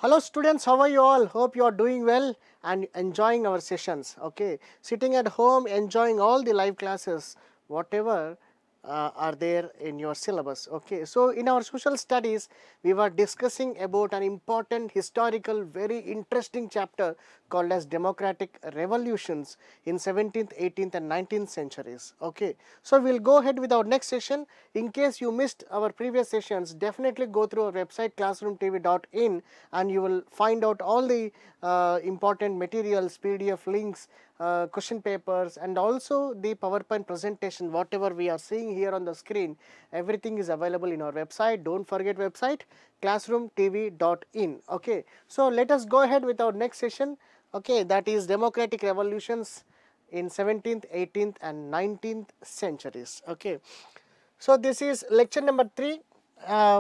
Hello students, how are you all? Hope you are doing well and enjoying our sessions. Okay, sitting at home enjoying all the live classes, whatever are there in your syllabus. Okay, so in our social studies, we were discussing about an important historical, very interesting chapter called as democratic revolutions in 17th, 18th and 19th centuries. Okay, so we'll go ahead with our next session. In case you missed our previous sessions, definitely go through our website classroomtv.in and you will find out all the important materials, PDF links, question papers and also the PowerPoint presentation, whatever we are seeing here on the screen, everything is available in our website. Don't forget website classroomtv.in. Okay, so let us go ahead with our next session. Okay, that is democratic revolutions in 17th, 18th and 19th centuries. Okay, so this is lecture number 3.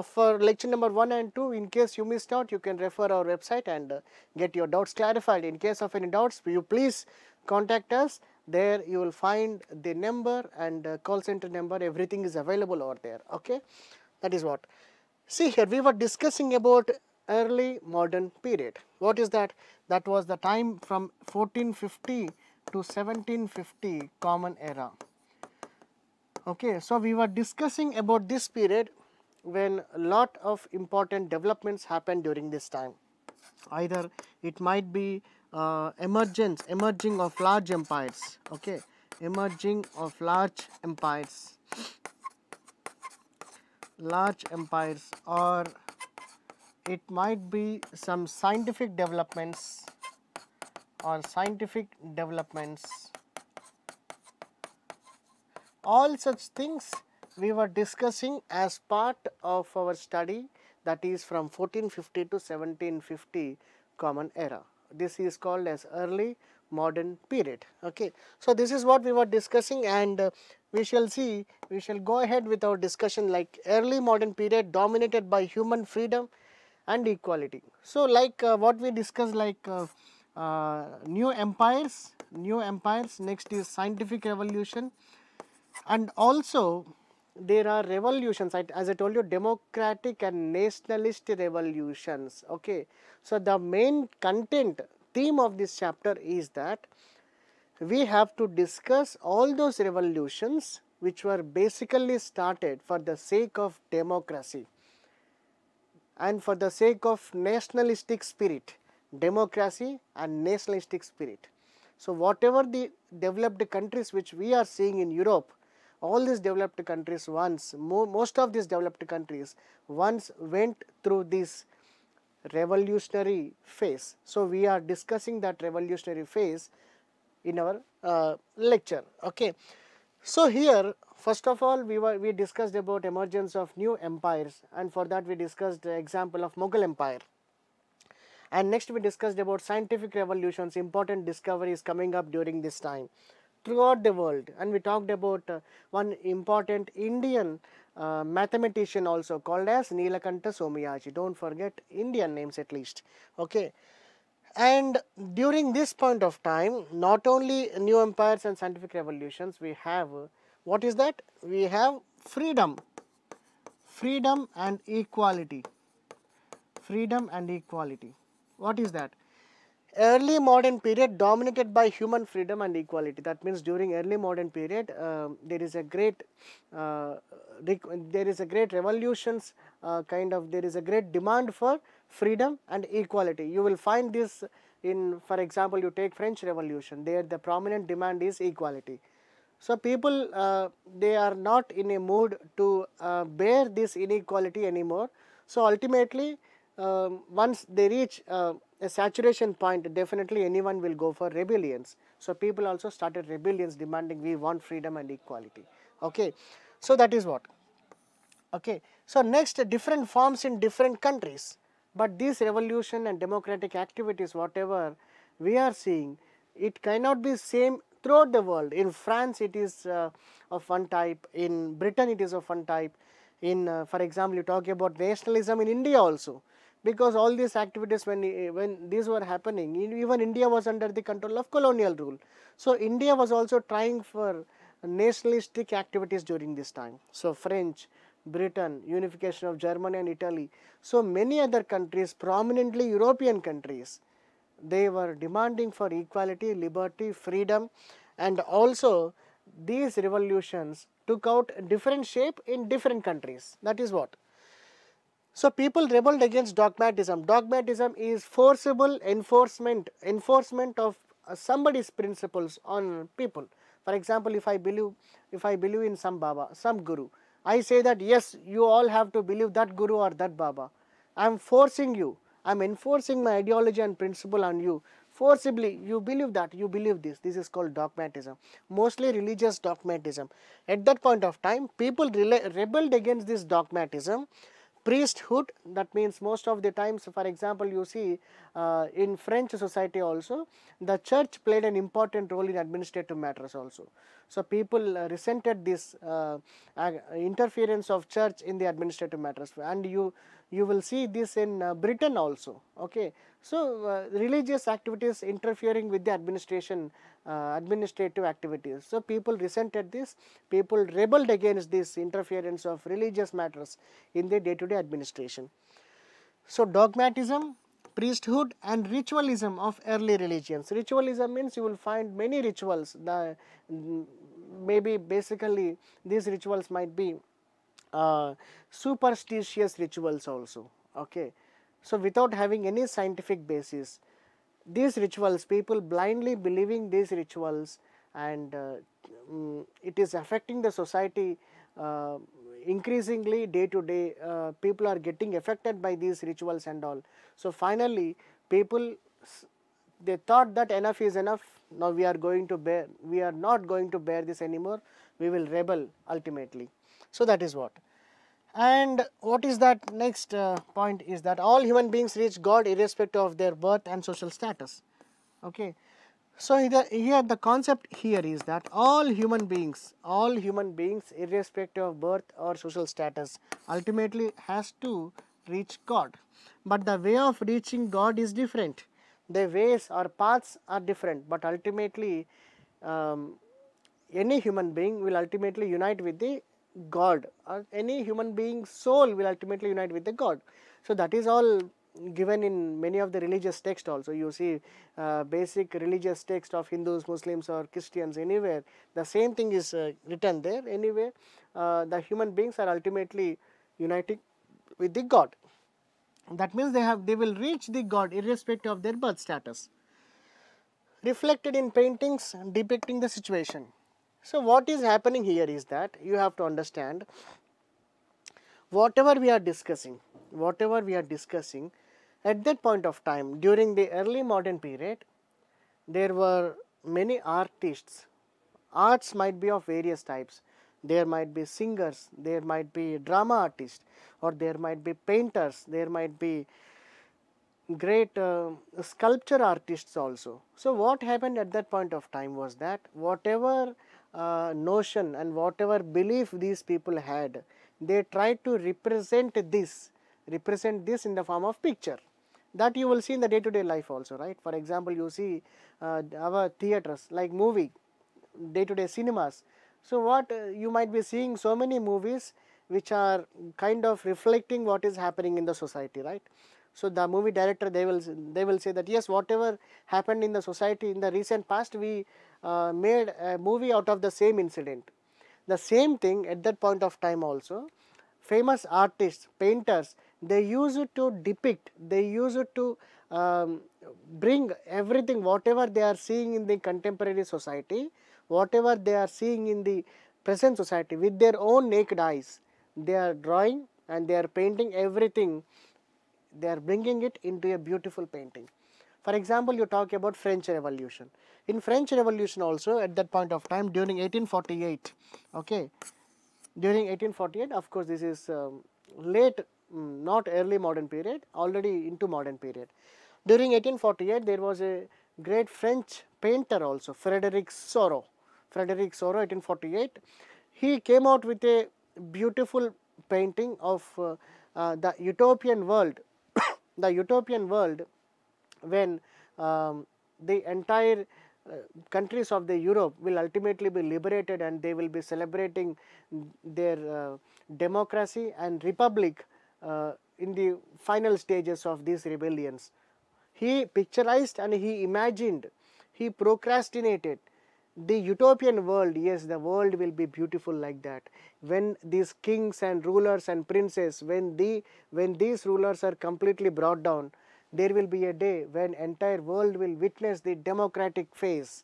For lecture number 1 and 2, in case you missed out, you can refer our website and get your doubts clarified. In case of any doubts, you please contact us. There you will find the number and call center number, everything is available over there. Okay, that is what. See here, we were discussing about early modern period. What is that? That was the time from 1450 to 1750 common era. Okay, so we were discussing about this period when a lot of important developments happened during this time. Either it might be emerging of large empires. Okay, emerging of large empires, or it might be some scientific developments all such things we were discussing as part of our study, that is from 1450 to 1750 common era. This is called as early modern period. Okay, so this is what we were discussing and we shall go ahead with our discussion. Like early modern period dominated by human freedom and equality. So like what we discussed, like new empires, next is scientific revolution, and also there are revolutions, as I told you, democratic and nationalist revolutions. Okay, so the main content theme of this chapter is that we have to discuss all those revolutions which were basically started for the sake of democracy and for the sake of nationalistic spirit, democracy and nationalistic spirit. So whatever the developed countries which we are seeing in Europe, all these developed countries once, most of these developed countries once went through this revolutionary phase. So we are discussing that revolutionary phase in our lecture. Okay, so here first of all we discussed about emergence of new empires, and for that we discussed the example of Mughal Empire. And next we discussed about scientific revolutions, important discoveries coming up during this time throughout the world, and we talked about one important Indian mathematician also called as Nilakanta Somyaji. Don't forget Indian names at least. Okay, and during this point of time, not only new empires and scientific revolutions, we have what is that? We have freedom and equality. What is that? Early modern period dominated by human freedom and equality. That means during early modern period, there is a great revolutions, there is a great demand for freedom and equality. You will find this in, for example, you take French Revolution. There the prominent demand is equality. So people they are not in a mood to bear this inequality anymore. So ultimately, once they reach a saturation point, definitely anyone will go for rebellions. So people also started rebellions demanding we want freedom and equality. Okay, so that is what. Okay, so next, different forms in different countries, but this revolution and democratic activities, whatever we are seeing, it cannot be same throughout the world. In France it is of one type, in Britain it is of one type, in for example you talk about nationalism in India also, because all these activities when these were happening, even India was under the control of colonial rule. So India was also trying for nationalistic activities during this time. So French, Britain, unification of Germany and Italy. So many other countries, prominently European countries, they were demanding for equality, liberty, freedom, and also these revolutions took out different shape in different countries. That is what. So people rebelled against dogmatism. Dogmatism is forcible enforcement of somebody's principles on people. For example, if I believe in some Baba, some Guru, I say that yes, you all have to believe that Guru or that Baba. I am forcing you. I am enforcing my ideology and principle on you. Forcibly, you believe that, you believe this. This is called dogmatism. Mostly religious dogmatism. At that point of time, people rebelled against this dogmatism. Priesthood, that means most of the times, for example, you see in French society also, the church played an important role in administrative matters also. So people resented this interference of church in the administrative matters, and you will see this in Britain also. Okay, so religious activities interfering with the administrative activities. So people resented this. People rebelled against this interference of religious matters in the day-to-day administration. So dogmatism, priesthood, and ritualism of early religions. Ritualism means you will find many rituals. Maybe basically these rituals might be superstitious rituals also. Okay, so without having any scientific basis, these rituals, people blindly believing these rituals, and it is affecting the society increasingly day to day. People are getting affected by these rituals and all. So finally people, they thought that enough is enough. Now we are not going to bear this anymore. We will rebel ultimately. So that is what. And what is that next point is that all human beings reach God irrespective of their birth and social status. Okay. So here the concept here is that all human beings irrespective of birth or social status ultimately has to reach God. But the way of reaching God is different. The ways or paths are different, but ultimately any human being will ultimately unite with the God, or any human being's soul will ultimately unite with the God. So that is all given in many of the religious texts also. You see basic religious text of Hindus, Muslims or Christians, anywhere the same thing is written there. Anyway, the human beings are ultimately uniting with the God. That means they will reach the God irrespective of their birth status. Reflected in paintings depicting the situation. So what is happening here is that you have to understand, whatever we are discussing at that point of time during the early modern period, there were many artists. Arts might be of various types. There might be singers, there might be drama artists, or there might be painters, there might be great sculpture artists also. So what happened at that point of time was that whatever notion and whatever belief these people had, they tried to represent this in the form of picture. That you will see in the day-to-day life also, right? For example, you see our theaters like movie, day-to-day cinemas. So what you might be seeing so many movies which are kind of reflecting what is happening in the society, right? So the movie director, they will say that yes, whatever happened in the society in the recent past, we made a movie out of the same incident. The same thing at that point of time also, famous artists, painters, they use it to depict, they use it to bring everything, whatever they are seeing in the contemporary society, whatever they are seeing in the present society with their own naked eyes, they are drawing and they are painting everything, they are bringing it into a beautiful painting. For example, you talk about French Revolution. In French Revolution also, at that point of time during 1848, okay, during 1848, of course this is late, not early modern period, already into modern period. During 1848, there was a great French painter also, Frederic Soro. Frederic Soro, 1848, he came out with a beautiful painting of the utopian world, the utopian world when the entire countries of the Europe will ultimately be liberated and they will be celebrating their democracy and republic in the final stages of these rebellions. He picturized and he imagined, he procrastinated the utopian world. Yes, the world will be beautiful like that. When these kings and rulers and princes, when these rulers are completely brought down, there will be a day when entire world will witness the democratic phase.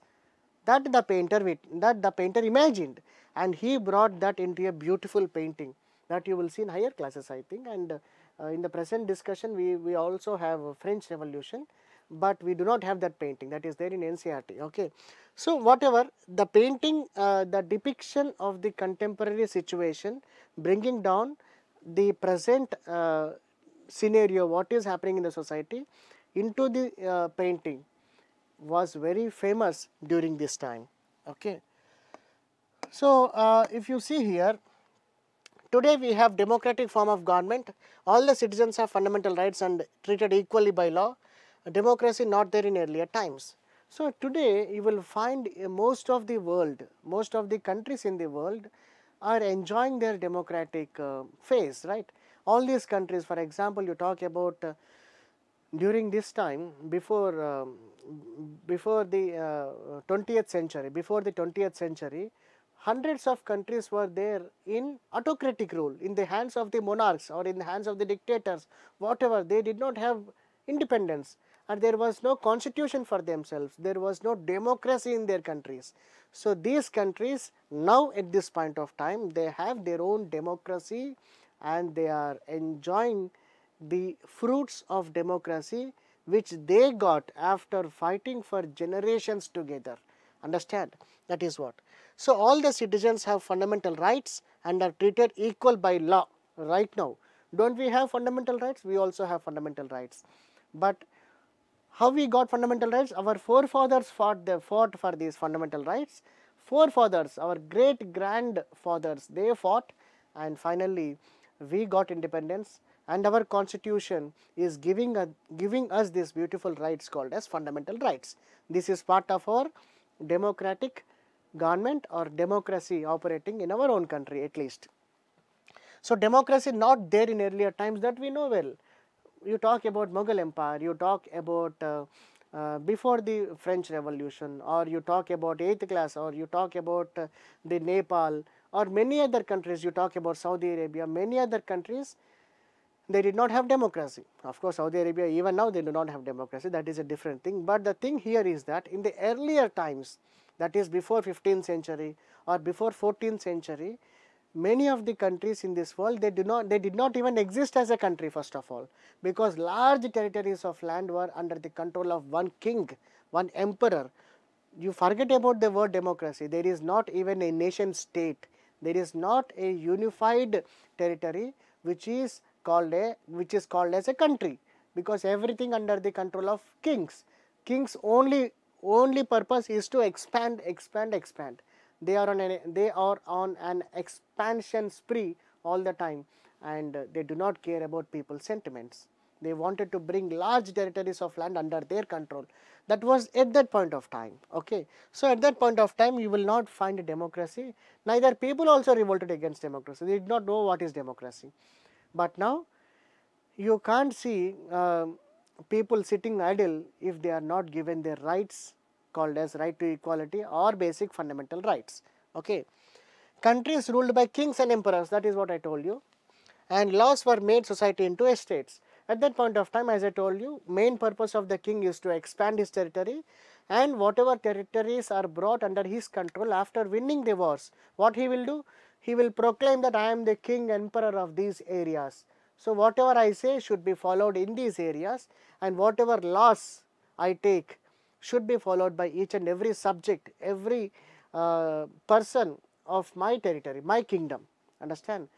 That the painter imagined, and he brought that into a beautiful painting that you will see in higher classes, I think. And in the present discussion, we also have French Revolution, but we do not have that painting that is there in NCERT. Okay, so whatever the painting, the depiction of the contemporary situation, bringing down the present scenario, what is happening in the society, into the painting, was very famous during this time. Okay. So, if you see here, today we have democratic form of government, all the citizens have fundamental rights and treated equally by law, democracy not there in earlier times. So, today you will find most of the world, most of the countries in the world are enjoying their democratic phase, right. All these countries, for example, you talk about during this time, before the 20th century, hundreds of countries were there in autocratic rule, in the hands of the monarchs or in the hands of the dictators, whatever. They did not have independence, and there was no constitution for themselves, there was no democracy in their countries. So, these countries now at this point of time, they have their own democracy and they are enjoying the fruits of democracy which they got after fighting for generations together. Understand? That is what. So, all the citizens have fundamental rights and are treated equal by law right now. Do not we have fundamental rights? We also have fundamental rights. But how we got fundamental rights? Our forefathers fought for these fundamental rights. Forefathers, our great grandfathers, they fought, and finally we got independence, and our constitution is giving us these beautiful rights called as fundamental rights. This is part of our democratic government or democracy operating in our own country at least. So, democracy not there in earlier times, that we know well. You talk about Mughal Empire, you talk about before the French Revolution, or you talk about 8th class, or you talk about the Nepal, or many other countries, you talk about Saudi Arabia, many other countries, they did not have democracy. Of course, Saudi Arabia even now they do not have democracy, that is a different thing. But the thing here is that in the earlier times, that is before 15th century or before 14th century, many of the countries in this world, they did not even exist as a country, first of all, because large territories of land were under the control of one king, one emperor. You forget about the word democracy, there is not even a nation state, there is not a unified territory which is called as a country, because everything under the control of kings. Kings only purpose is to expand. They are on an expansion spree all the time, and they do not care about people's sentiments. They wanted to bring large territories of land under their control. That was at that point of time. Okay. So, at that point of time, you will not find a democracy. Neither people also revolted against democracy. They did not know what is democracy. But now, you can't see people sitting idle if they are not given their rights called as right to equality or basic fundamental rights. Okay. Countries ruled by kings and emperors, that is what I told you, and laws were made society into estates. At that point of time, as I told you, main purpose of the king is to expand his territory, and whatever territories are brought under his control after winning the wars, what he will do? He will proclaim that I am the king emperor of these areas. So, whatever I say should be followed in these areas, and whatever laws I take should be followed by each and every subject, every person of my territory, my kingdom. Understand?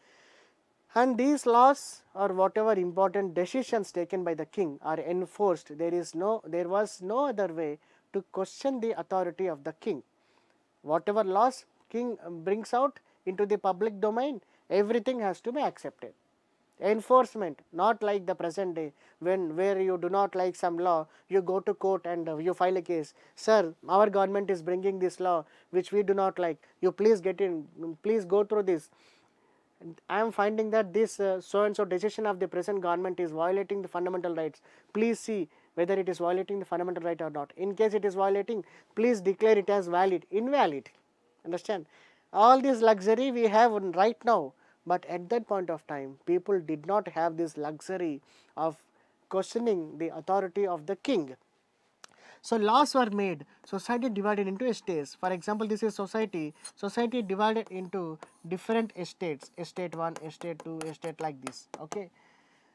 And these laws or whatever important decisions taken by the king are enforced. There was no other way to question the authority of the king. Whatever laws king brings out into the public domain, everything has to be accepted. enforcement, not like the present day when where you do not like some law, you go to court and you file a case. Sir, our government is bringing this law which we do not like. You please get in, please go through this. I am finding that this so and so decision of the present government is violating the fundamental rights. Please see whether it is violating the fundamental right or not. In case it is violating, please declare it as valid, invalid. Understand? All this luxury we have right now, but at that point of time, people did not have this luxury of questioning the authority of the king. So laws were made, society divided into estates. For example, this is society. Society divided into different estates, estate 1, estate 2, estate like this. Okay,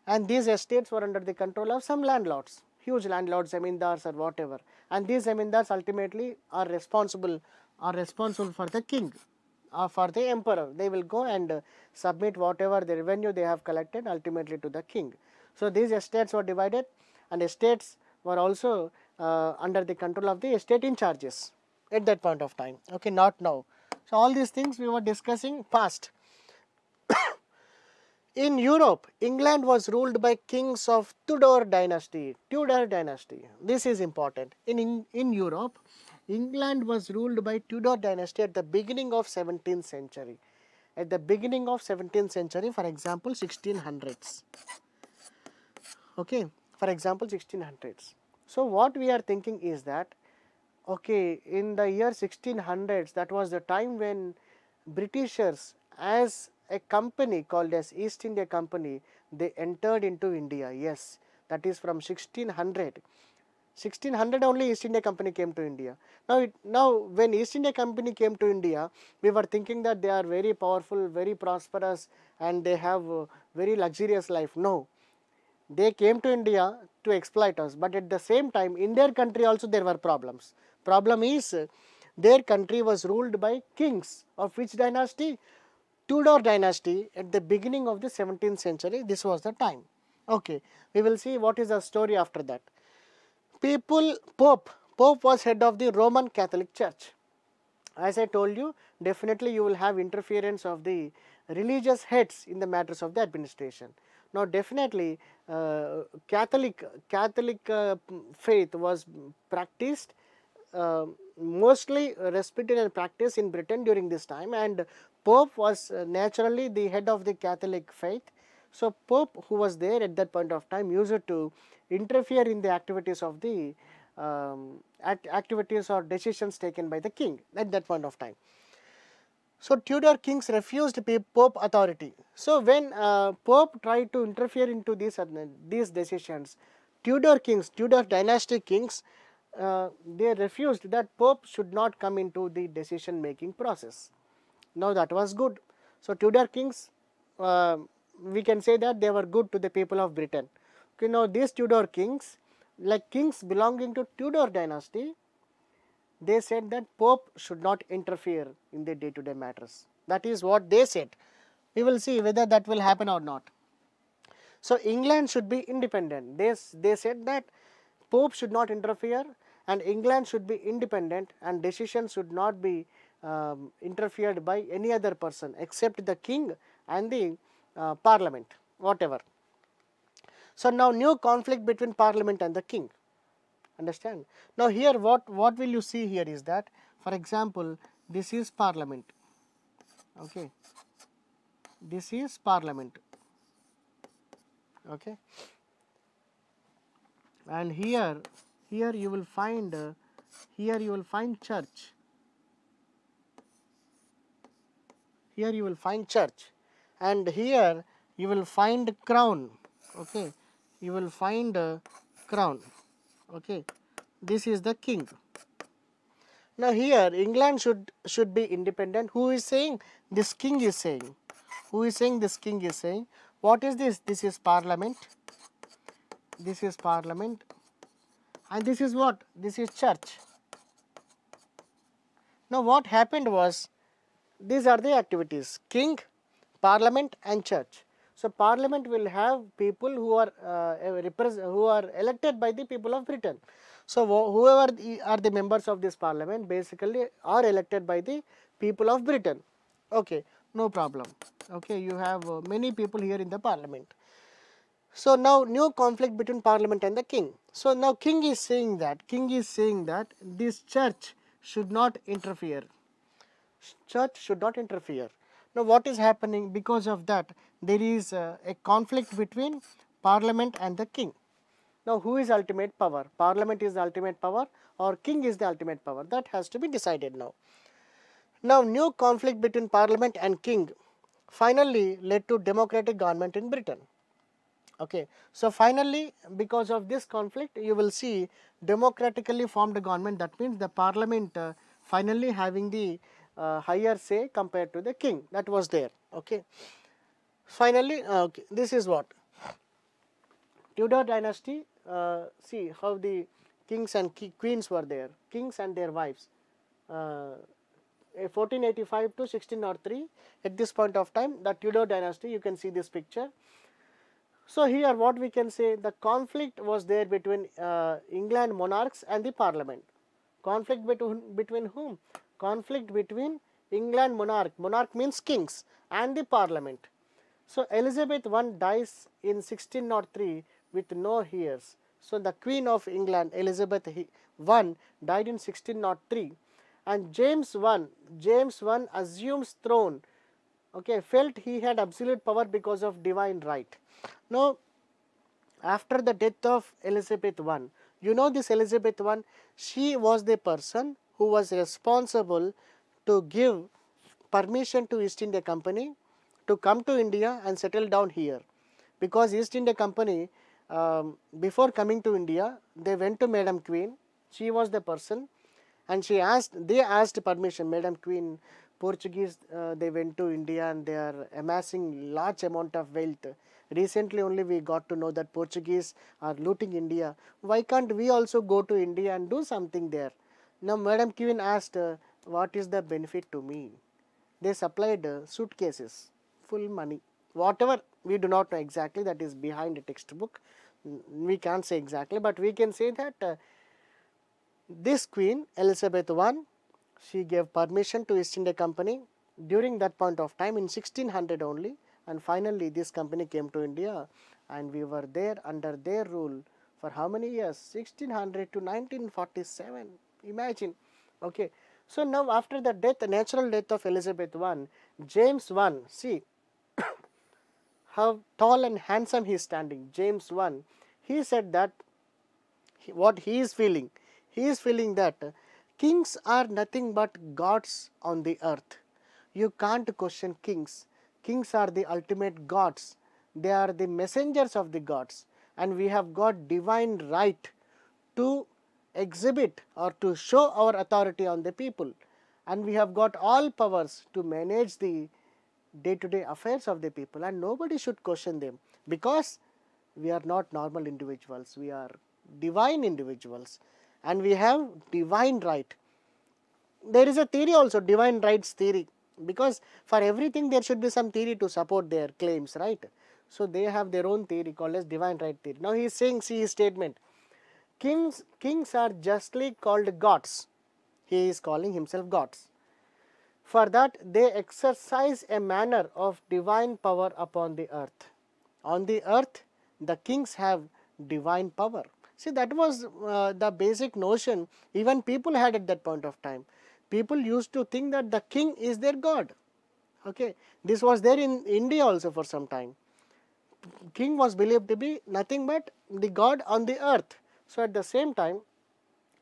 and these estates were under the control of some landlords, huge landlords, zamindars or whatever. And these zamindars ultimately are responsible for the king or for the emperor. They will go and submit whatever the revenue they have collected ultimately to the king. So these estates were divided, and estates were also under the control of the estate in charges at that point of time. Okay, not now. So all these things we were discussing past. In Europe, England was ruled by kings of Tudor dynasty. Tudor dynasty. This is important. In Europe, England was ruled by Tudor dynasty at the beginning of 17th century. At the beginning of 17th century, for example, 1600s. Okay, for example, 1600s. So what we are thinking is that, okay, in the year 1600s, that was the time when Britishers, as a company called as East India Company, they entered into India. Yes, that is from 1600. 1600 only East India Company came to India. Now when East India Company came to India, we were thinking that they are very powerful, very prosperous, and they have very luxurious life. No, they came to India to exploit us, but at the same time in their country also there were problems. Problem is their country was ruled by kings of which dynasty? Tudor dynasty at the beginning of the 17th century. This was the time. Okay, we will see what is the story after that. Pope was head of the Roman Catholic Church. As I told you, definitely you will have interference of the religious heads in the matters of the administration. Now definitely Catholic faith was practiced, mostly respected and practiced in Britain during this time, and Pope was naturally the head of the Catholic faith. So Pope, who was there at that point of time, used to interfere in the activities of the activities or decisions taken by the king at that point of time. So Tudor kings refused Pope authority. So when Pope tried to interfere into these decisions, Tudor dynasty kings, they refused that Pope should not come into the decision making process. Now that was good. So Tudor kings, we can say that they were good to the people of Britain. Okay, now these Tudor kings, like kings belonging to Tudor dynasty, they said that Pope should not interfere in the day-to-day matters. That is what they said. We will see whether that will happen or not. So England should be independent. They said that Pope should not interfere and England should be independent, and decisions should not be interfered by any other person except the king and the parliament, whatever. So now new conflict between parliament and the king. Understand? Now here what will you see here is that, for example, this is parliament. Okay, this is parliament. Okay, and here you will find church. Here you will find church, and here you will find crown. Okay, you will find crown. Okay, this is the king. Now here England should be independent. Who is saying? This king is saying. Who is saying? This king is saying. What is this? This is parliament. This is parliament, and this is what? This is church. Now what happened was, these are the activities: king, parliament and church. So parliament will have people who are elected by the people of Britain. So whoever are the members of this parliament basically are elected by the people of Britain. Okay, no problem. Okay, you have many people here in the parliament. So now new conflict between parliament and the king. So now king is saying that this church should not interfere. Church should not interfere. Now what is happening? Because of that there is a conflict between parliament and the king. Now who is ultimate power? Parliament is the ultimate power or king is the ultimate power? That has to be decided now. Now new conflict between parliament and king finally led to democratic government in Britain. Okay, so finally because of this conflict you will see democratically formed government, that means the parliament finally having the higher say compared to the king that was there. Okay, finally okay, this is what Tudor dynasty, see how the kings and queens were there, kings and their wives. 1485 to 1603, at this point of time the Tudor dynasty, you can see this picture. So here what we can say, the conflict was there between England monarchs and the parliament. Conflict between whom? Conflict between England monarch means kings, and the parliament. So Elizabeth I dies in 1603 with no heirs. So the Queen of England Elizabeth I died in 1603, and James I assumes throne. Okay, felt he had absolute power because of divine right. Now after the death of Elizabeth I, you know this Elizabeth I, she was the person who was responsible to give permission to East India Company to come to India and settle down here, because East India Company before coming to India they went to Madam Queen, she was the person, and they asked permission, Madam Queen, Portuguese they went to India and they are amassing large amount of wealth. Recently only we got to know that Portuguese are looting India. Why can't we also go to India and do something there? Now Madam Queen asked, what is the benefit to me? They supplied suitcases, full money. Whatever, we do not know exactly, that is behind the textbook. We can't say exactly, but we can say that this Queen Elizabeth I, she gave permission to East India Company during that point of time in 1600 only, and finally this company came to India and we were there under their rule for how many years? 1600 to 1947. Imagine. Okay. So now after the natural death of Elizabeth I, James I, see how tall and handsome he is standing. James I, he said that what he is feeling. He is feeling that kings are nothing but gods on the earth. You can't question kings. Kings are the ultimate gods. They are the messengers of the gods, and we have got divine right to exhibit or to show our authority on the people, and we have got all powers to manage the day-to-day affairs of the people, and nobody should question them, because we are not normal individuals, we are divine individuals and we have divine right. There is a theory also, divine rights theory, because for everything there should be some theory to support their claims, right? So they have their own theory called as divine right theory. Now he is saying, see his statement, kings are justly called gods. He is calling himself gods. For that they exercise a manner of divine power upon the earth. On the earth, the kings have divine power. See, that was the basic notion even people had at that point of time. People used to think that the king is their god. Okay, this was there in India also for some time. King was believed to be nothing but the god on the earth. So at the same time,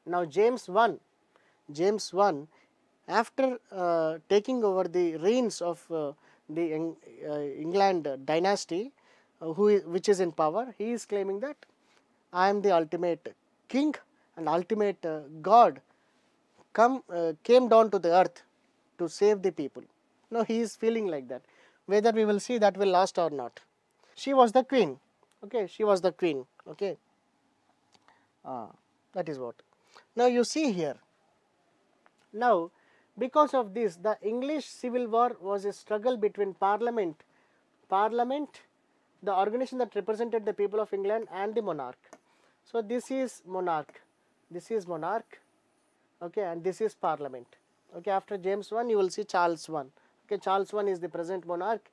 now James I, after taking over the reins of the England dynasty, which is in power, he is claiming that I am the ultimate king and ultimate God came down to the earth to save the people. Now he is feeling like that. Whether we will see that will last or not. She was the queen. Okay, she was the queen. Okay, that is what. Now you see here. Now, because of this, the English Civil War was a struggle between Parliament, the organization that represented the people of England, and the monarch. So this is monarch, okay, and this is Parliament. Okay, after James I, you will see Charles I. Okay, Charles I is the present monarch,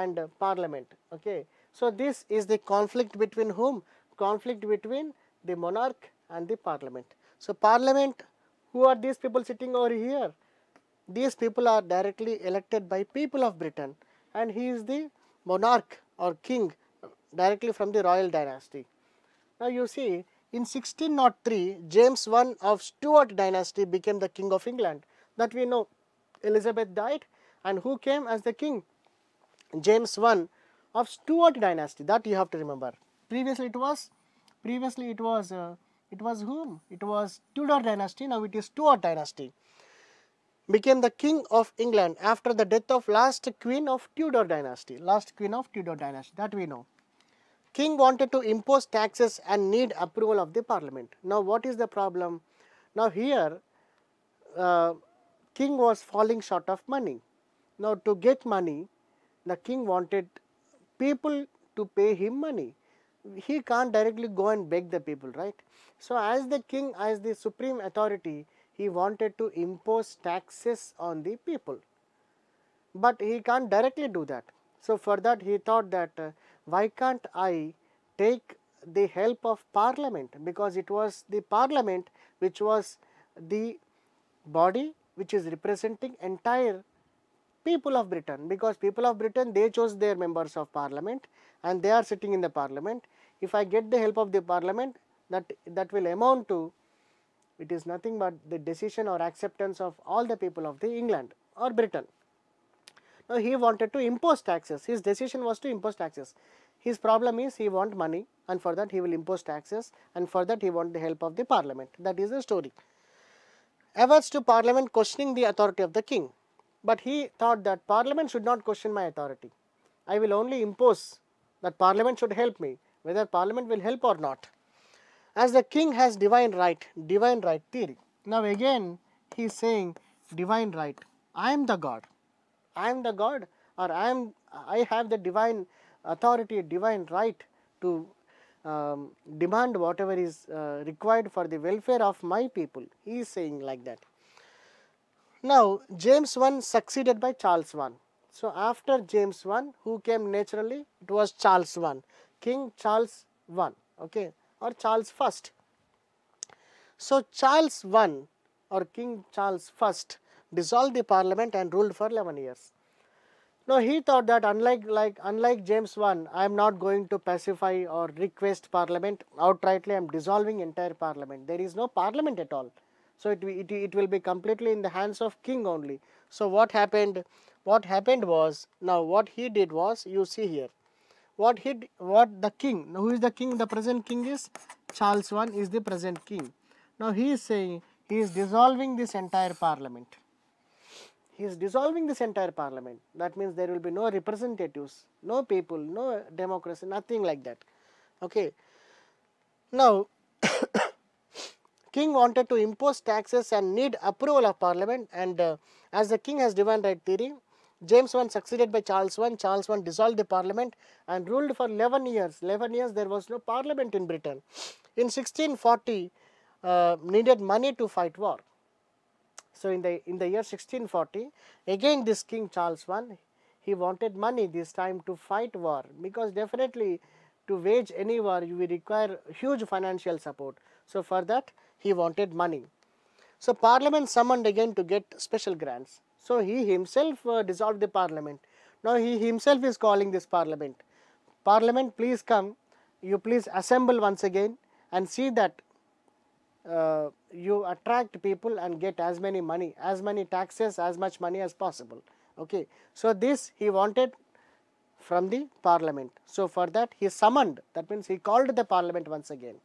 and parliament. Okay. So this is the conflict between whom? Conflict between the monarch and the parliament. So parliament, who are these people sitting over here? These people are directly elected by people of Britain, and he is the monarch or king directly from the royal dynasty. Now you see, in 1603, James I of Stuart dynasty became the king of England. That we know. Elizabeth died, and who came as the king? James I of Stuart dynasty. That you have to remember. Previously it was whom? It was Tudor dynasty. Now it is Stuart dynasty. Became the king of England after the death of last queen of Tudor dynasty. Last queen of Tudor dynasty. That we know. King wanted to impose taxes and need approval of the parliament. Now what is the problem? Now here king was falling short of money. Now to get money, the king wanted people to pay him money. He can't directly go and beg the people, right? So as the king, as the supreme authority, he wanted to impose taxes on the people. But he can't directly do that. So for that he thought that why can't I take the help of parliament, because it was the parliament which was the body which is representing entire people of Britain, because people of Britain, they chose their members of parliament and they are sitting in the parliament. If I get the help of the parliament, that will amount to, it is nothing but the decision or acceptance of all the people of the England or Britain. Now he wanted to impose taxes. His decision was to impose taxes. His problem is he want money, and for that he will impose taxes, and for that he want the help of the parliament. That is the story. Efforts to parliament questioning the authority of the king. But he thought that parliament should not question my authority. I will only impose that parliament should help me, whether parliament will help or not. As the king has divine right theory. Now again he is saying divine right. I am the God. I am the God, or I have the divine authority, divine right to demand whatever is required for the welfare of my people. He is saying like that. Now James I succeeded by Charles I. So after James I, who came naturally? It was Charles I, King Charles I, okay, or Charles I. So Charles I or King Charles I dissolved the parliament and ruled for 11 years. Now he thought that unlike James I am not going to pacify or request parliament outrightly. I am dissolving entire parliament. There is no parliament at all. So it will be completely in the hands of king only. So what happened? What happened was, now what he did was, you see here, what the king, now who is the king? The present king is Charles I is the present king. Now he is saying he is dissolving this entire parliament. He is dissolving this entire parliament. That means there will be no representatives, no people, no democracy, nothing like that. Okay. Now king wanted to impose taxes and need approval of parliament, and as the king has divine right theory, James I succeeded by Charles I. Charles I dissolved the parliament and ruled for 11 years. 11 years there was no parliament in Britain. In 1640 needed money to fight war. So in the year 1640, again this King Charles I, he wanted money this time to fight war, because definitely to wage any war you will require huge financial support. So for that he wanted money. So parliament summoned again to get special grants. So he himself dissolved the parliament. Now he himself is calling this parliament. Parliament, please come, you please assemble once again and see that you attract people and get as many money, as many taxes, as much money as possible. Okay. So this he wanted from the parliament. So for that he summoned, that means he called the parliament once again.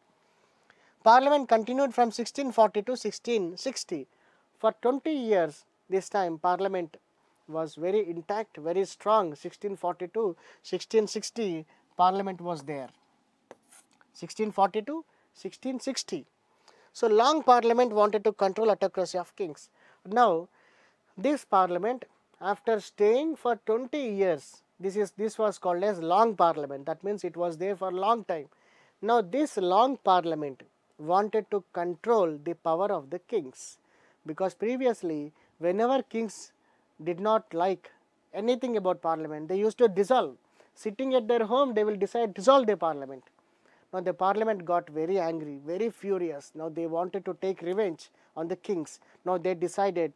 Parliament continued from 1640 to 1660. For 20 years this time parliament was very intact, very strong. 1642, 1660 parliament was there. 1642, 1660. So long parliament wanted to control autocracy of kings. Now this parliament, after staying for 20 years, this was called as long parliament. That means it was there for a long time. Now this long parliament wanted to control the power of the kings, because previously whenever kings did not like anything about parliament. They used to dissolve. Sitting at their home, they will decide dissolve the parliament. Now the parliament got very angry, very furious. Now they wanted to take revenge on the kings. Now they decided,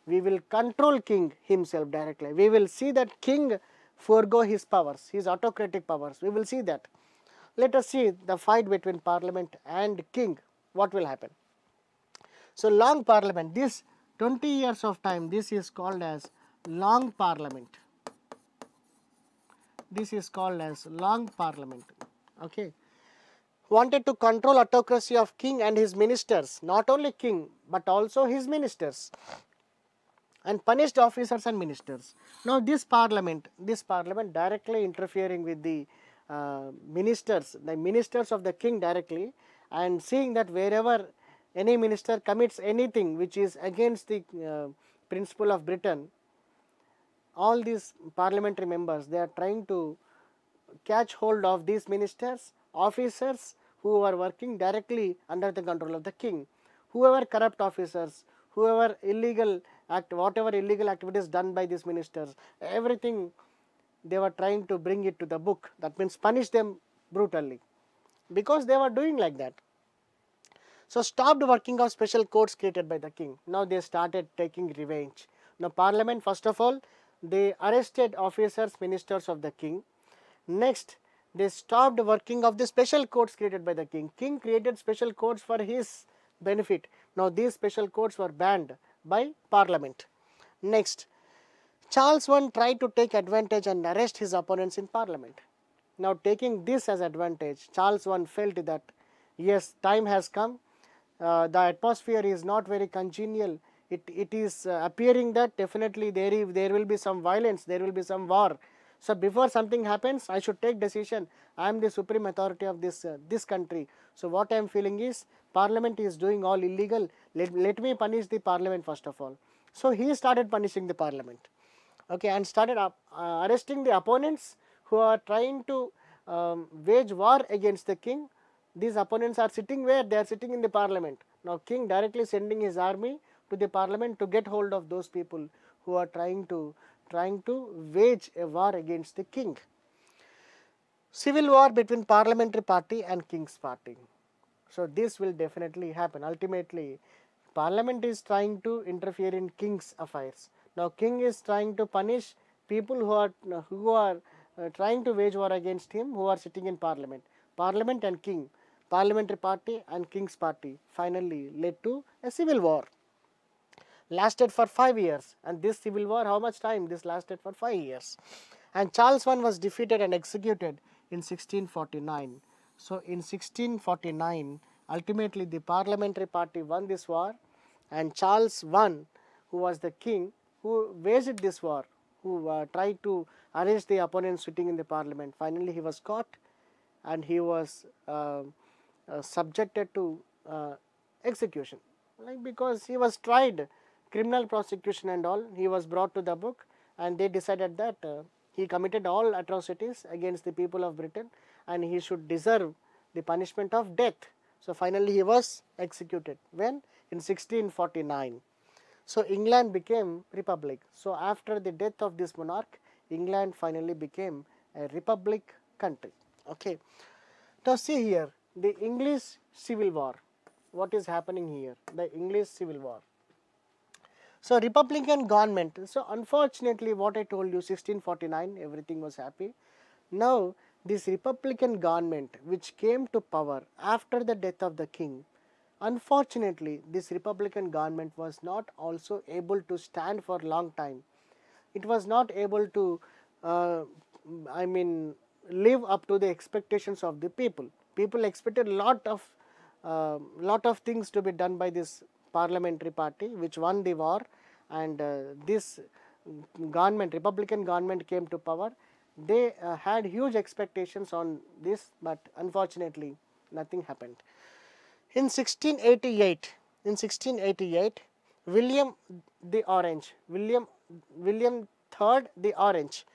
we will control king himself directly. We will see that king forego his powers, his autocratic powers. We will see that. Let us see the fight between parliament and king. What will happen? So long parliament, this 20 years of time, this is called as long parliament. This is called as long parliament. Okay. Wanted to control autocracy of king and his ministers, not only king but also his ministers, and punished officers and ministers. Now this parliament directly interfering with the ministers of the king directly, and seeing that wherever any minister commits anything which is against the principle of Britain, all these parliamentary members, they are trying to catch hold of these ministers, officers who are working directly under the control of the king. Whoever corrupt officers, whoever illegal act, whatever illegal activities done by these ministers, everything they were trying to bring it to the book. That means punish them brutally, because they were doing like that. So stopped working of special courts created by the king. Now they started taking revenge. Now parliament, first of all, they arrested officers, ministers of the king. Next, they stopped working of the special courts created by the king. King created special courts for his benefit. Now these special courts were banned by parliament. Next, Charles I tried to take advantage and arrest his opponents in parliament. Now taking this as advantage, Charles I felt that yes, time has come. The atmosphere is not very congenial. It is appearing that definitely there will be some violence, there will be some war. So before something happens, I should take decision. I am the supreme authority of this country. So what I am feeling is parliament is doing all illegal. Let me punish the parliament first of all. So he started punishing the parliament. Okay, and started arresting the opponents who are trying to wage war against the king. These opponents are sitting where? They are sitting in the parliament. Now king directly sending his army to the parliament to get hold of those people who are trying to wage a war against the king. Civil war between parliamentary party and king's party. So this will definitely happen. Ultimately, parliament is trying to interfere in king's affairs. Now king is trying to punish people who are trying to wage war against him, who are sitting in parliament. Parliament and king, parliamentary party and king's party finally led to a civil war. Lasted for 5 years, and this civil war, how much time? This lasted for 5 years. And Charles I was defeated and executed in 1649. So in 1649, ultimately the parliamentary party won this war, and Charles I, who was the king, who waged this war, who tried to arrest the opponents sitting in the parliament, finally he was caught and he was subjected to execution, like because he was tried, criminal prosecution and all. He was brought to the book, and they decided that he committed all atrocities against the people of Britain and he should deserve the punishment of death. So finally he was executed. When? In 1649. So England became republic. So after the death of this monarch, England finally became a republic country. Okay. Now see here, the English Civil War. What is happening here? The English Civil War. So Republican government. So unfortunately, what I told you, 1649, everything was happy. Now this Republican government which came to power after the death of the king, unfortunately this Republican government was not also able to stand for a long time. It was not able to live up to the expectations of the people. People expected lot of things to be done by this parliamentary party which won the war, and this government, Republican government, came to power. They had huge expectations on this, but unfortunately nothing happened. In 1688, William the Orange, William III the Orange.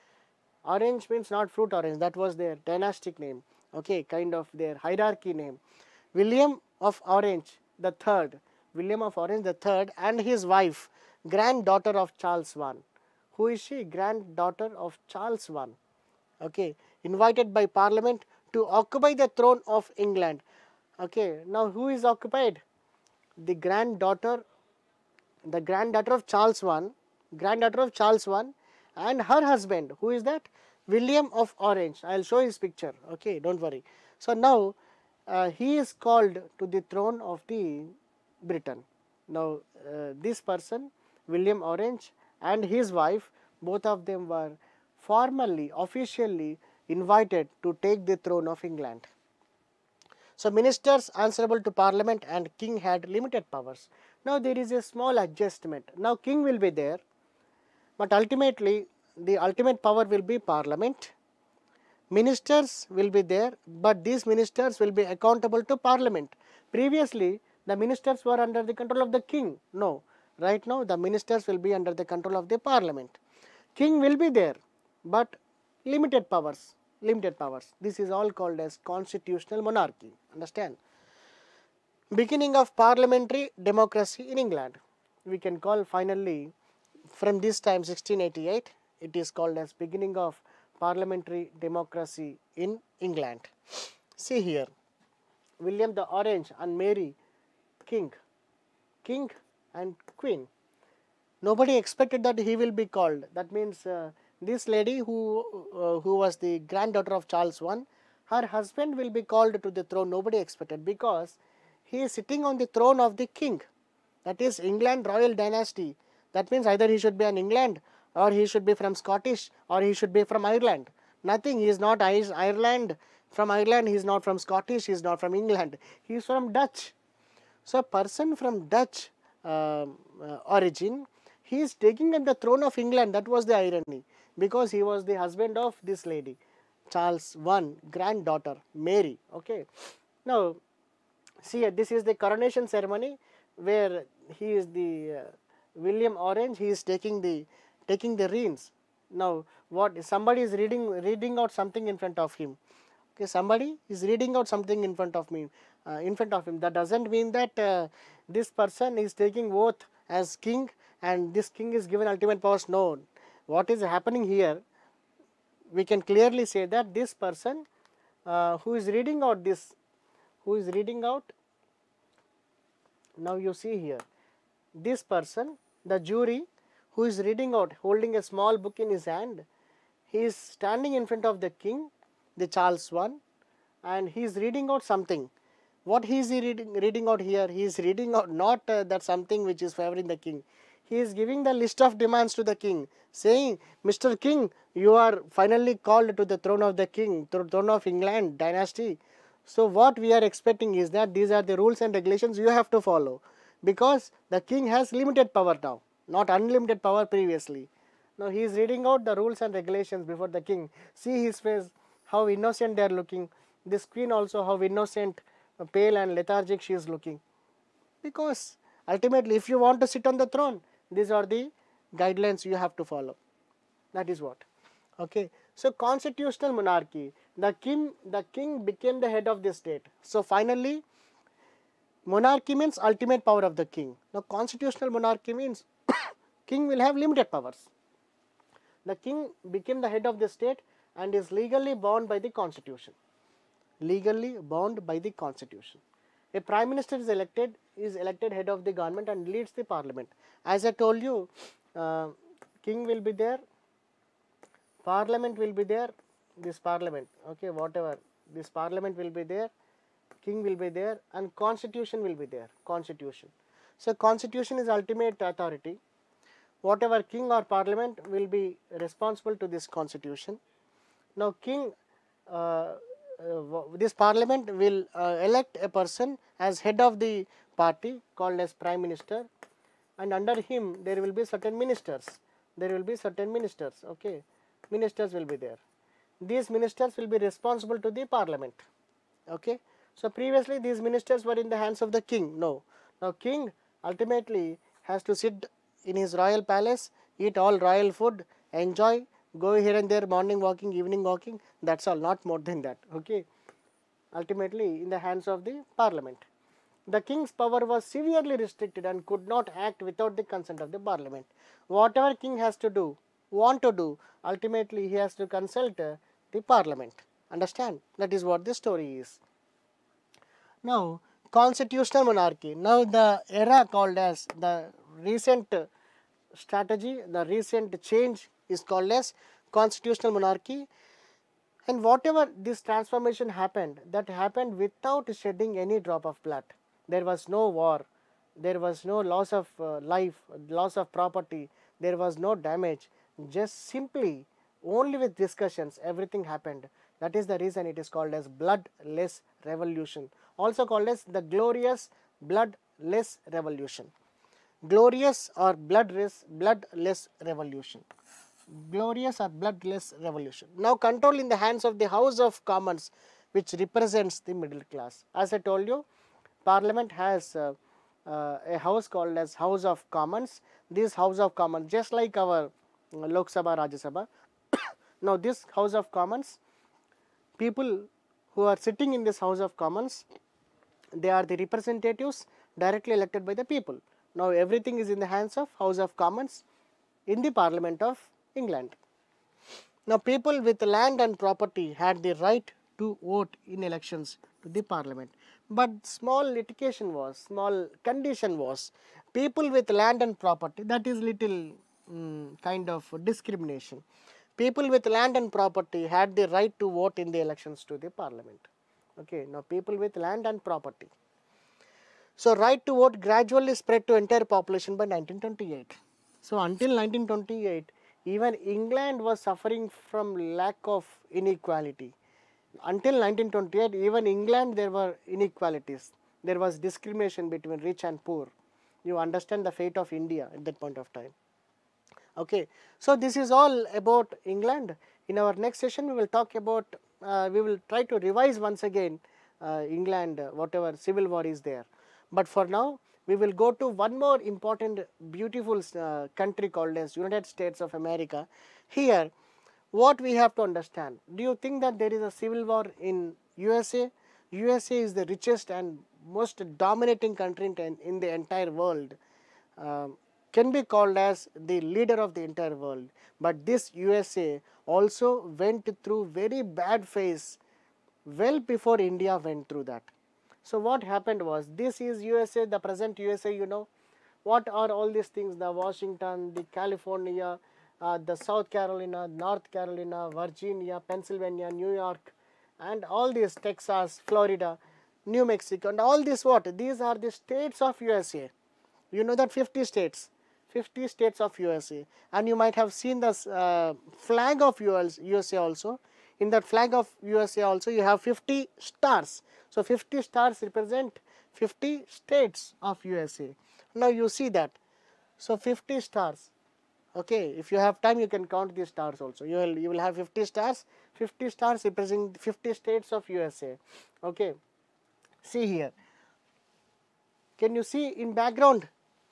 Orange means not fruit orange, that was their dynastic name, okay, kind of their hierarchy name. William of Orange the Third, William of Orange the Third, and his wife, granddaughter of Charles I, Who is she? Granddaughter of Charles I. Okay, invited by Parliament to occupy the throne of England. Okay, now who is occupied? The granddaughter of Charles I, and her husband. Who is that? William of Orange. I will show his picture. Okay, don't worry. So now he is called to the throne of the Britain. Now this person, William Orange, and his wife, both of them were formally, officially invited to take the throne of England. So ministers answerable to Parliament and king had limited powers. Now there is a small adjustment. Now king will be there, but ultimately the ultimate power will be Parliament. Ministers will be there, but these ministers will be accountable to Parliament. Previously the ministers were under the control of the king. No, right now the ministers will be under the control of the Parliament. King will be there, but limited powers. This is all called as constitutional monarchy. Understand? Beginning of parliamentary democracy in England. We can call finally from this time 1688, it is called as beginning of parliamentary democracy in England. See here, William the Orange and Mary, king and queen. Nobody expected that he will be called. That means this lady who was the granddaughter of Charles I, her husband will be called to the throne. Nobody expected, because he is sitting on the throne of the king. That is England royal dynasty. That means either he should be an England, or he should be from Scottish, or he should be from Ireland. Nothing. He is not Ireland. From Ireland, he is not from Scottish. He is not from England. He is from Dutch. So a person from Dutch origin, he is taking at the throne of England. That was the irony, because he was the husband of this lady, Charles I, granddaughter Mary. Okay. Now see, this is the coronation ceremony where he is the William Orange. He is taking the reins. Now what? Somebody is reading out something in front of him. Okay, somebody is reading out something in front of him. That doesn't mean that this person is taking oath as king and this king is given ultimate powers. No, what is happening here? We can clearly say that this person who is reading out now you see here, this person, the jury who is reading out, holding a small book in his hand, he is standing in front of the king, the Charles I, and he is reading out something. What he is reading out here? He is reading out not that something which is favoring the king. He is giving the list of demands to the king, saying, Mr. King, you are finally called to the throne of the king, throne of England dynasty. So what we are expecting is that these are the rules and regulations you have to follow, because the king has limited power now, not unlimited power previously. Now he is reading out the rules and regulations before the king. See his face, how innocent they are looking. This queen also, how innocent, pale and lethargic she is looking. Because ultimately, if you want to sit on the throne, these are the guidelines you have to follow. That is what. Okay. So constitutional monarchy, the king became the head of the state. So finally, monarchy means ultimate power of the king. Now constitutional monarchy means king will have limited powers. The king became the head of the state and is legally bound by the constitution. Legally bound by the constitution. A prime minister is elected head of the government and leads the parliament. As I told you, king will be there, parliament will be there, this parliament, okay, whatever, this parliament will be there, king will be there, and constitution will be there, constitution. So constitution is ultimate authority. Whatever king or parliament will be responsible to this constitution. Now king, this parliament will elect a person as head of the party called as prime minister, and under him there will be certain ministers. Okay, ministers will be there. These ministers will be responsible to the parliament. Okay. So previously these ministers were in the hands of the king. No. Now king ultimately has to sit in his royal palace, eat all royal food, enjoy, go here and there, morning walking, evening walking, that's all, not more than that. Okay. Ultimately in the hands of the parliament. The king's power was severely restricted and could not act without the consent of the parliament. Whatever king has to do, want to do, ultimately he has to consult the parliament. Understand? That is what the story is. Now, constitutional monarchy. Now, the era called as the recent strategy, the recent change is called as constitutional monarchy. And whatever this transformation happened, that happened without shedding any drop of blood. There was no war, there was no loss of life, loss of property, there was no damage. Just simply, only with discussions, everything happened. That is the reason it is called as bloodless revolution, also called as the glorious bloodless revolution. Glorious or bloodless revolution. Glorious or bloodless revolution. Now control in the hands of the House of Commons, which represents the middle class. As I told you, Parliament has a house called as House of Commons. This House of Commons, just like our Lok Sabha, Rajya Sabha. Now this House of Commons, people who are sitting in this House of Commons, they are the representatives directly elected by the people. Now everything is in the hands of House of Commons in the Parliament of England. Now people with land and property had the right to vote in elections to the parliament. But small litigation was, small condition was, people with land and property, that is little kind of discrimination. People with land and property had the right to vote in the elections to the parliament. Okay, now people with land and property. So right to vote gradually spread to entire population by 1928. So until 1928, even England was suffering from lack of inequality. Until 1928, even England there were inequalities. There was discrimination between rich and poor. You understand the fate of India at that point of time. Okay, so this is all about England. In our next session, we will talk about, we will try to revise once again England, whatever civil war is there. But for now, we will go to one more important, beautiful country called as United States of America. Here, what we have to understand, do you think that there is a civil war in USA? USA is the richest and most dominating country in the entire world. Can be called as the leader of the entire world. But this USA also went through very bad phase well before India went through that. So what happened was, this is USA, the present USA, you know. What are all these things? The Washington, the California, the South Carolina, North Carolina, Virginia, Pennsylvania, New York, and all these, Texas, Florida, New Mexico, and all this what? These are the states of USA. You know that 50 states. 50 states of USA, and you might have seen the flag of USA also. In that flag of USA also you have 50 stars. So 50 stars represent 50 states of USA. Now you see that. So 50 stars. Okay, if you have time you can count these stars also. You will have 50 stars. 50 stars representing 50 states of USA. Okay, see here. Can you see in background?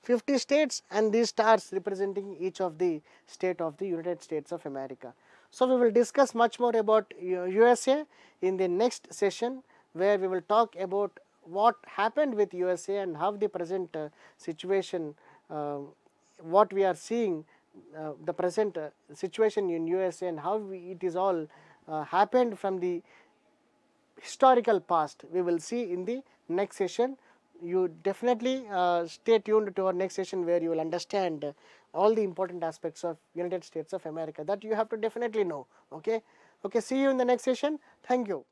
50 states and these stars representing each of the state of the United States of America. So we will discuss much more about USA in the next session, where we will talk about what happened with USA and how the present situation, what we are seeing, the present situation in USA, and how it is all happened from the historical past. We will see in the next session. You definitely stay tuned to our next session, where you will understand all the important aspects of United States of America that you have to definitely know. Okay, see you in the next session. Thank you.